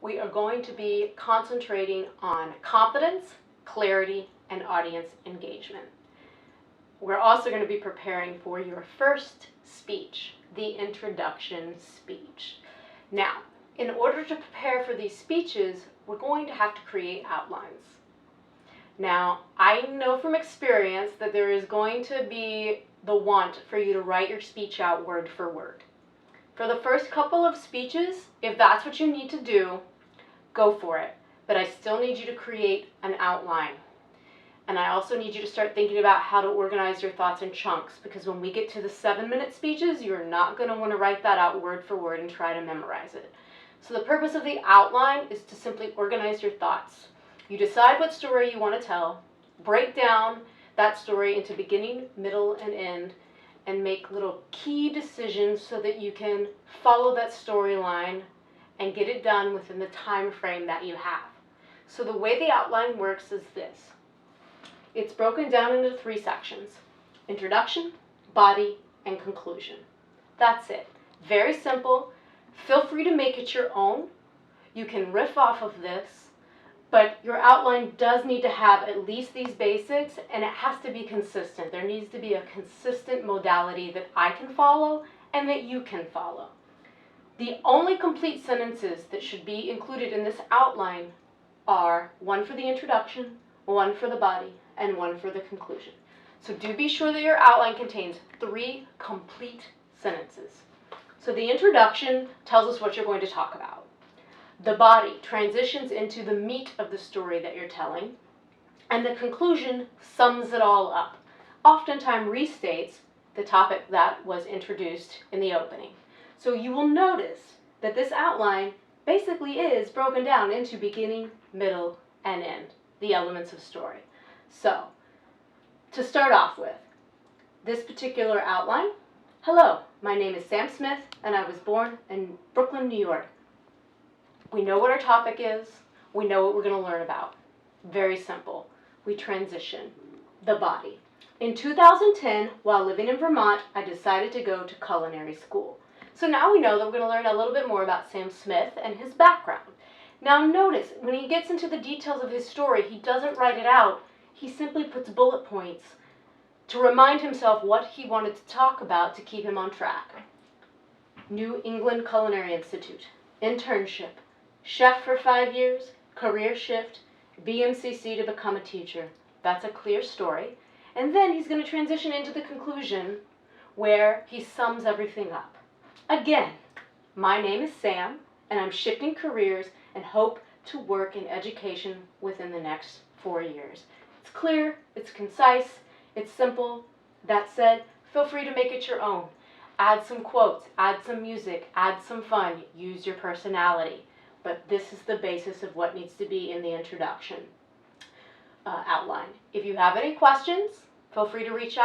we are going to be concentrating on confidence, clarity, and audience engagement. We're also going to be preparing for your first speech, the introduction speech. Now, in order to prepare for these speeches, we're going to have to create outlines. Now, I know from experience that there is going to be the want for you to write your speech out word for word. For the first couple of speeches, if that's what you need to do, go for it. But I still need you to create an outline. And I also need you to start thinking about how to organize your thoughts in chunks, because when we get to the 7-minute speeches, you're not going to want to write that out word for word and try to memorize it. So the purpose of the outline is to simply organize your thoughts. You decide what story you want to tell, break down that story into beginning, middle, and end, and make little key decisions so that you can follow that storyline and get it done within the time frame that you have. So the way the outline works is this. It's broken down into 3 sections: introduction, body, and conclusion. That's it. Very simple. Feel free to make it your own. You can riff off of this, but your outline does need to have at least these basics, and it has to be consistent. There needs to be a consistent modality that I can follow and that you can follow. The only complete sentences that should be included in this outline are one for the introduction, one for the body, and one for the conclusion. So do be sure that your outline contains 3 complete sentences. So the introduction tells us what you're going to talk about. The body transitions into the meat of the story that you're telling, and the conclusion sums it all up. Oftentimes restates the topic that was introduced in the opening. So you will notice that this outline basically is broken down into beginning, middle, and end, the elements of story. So, to start off with, this particular outline: hello, my name is Sam Smith, and I was born in Brooklyn, New York. We know what our topic is. We know what we're going to learn about. Very simple. We transition. The body. In 2010, while living in Vermont, I decided to go to culinary school. So now we know that we're going to learn a little bit more about Sam Smith and his background. Now notice, when he gets into the details of his story, he doesn't write it out. He simply puts bullet points to remind himself what he wanted to talk about to keep him on track. New England Culinary Institute, internship, chef for 5 years, career shift, BMCC to become a teacher. That's a clear story. And then he's going to transition into the conclusion where he sums everything up. Again, my name is Sam, and I'm shifting careers and hope to work in education within the next 4 years. It's clear, it's concise, it's simple. That said, feel free to make it your own. Add some quotes, add some music, add some fun, use your personality. But this is the basis of what needs to be in the introduction outline. If you have any questions, feel free to reach out.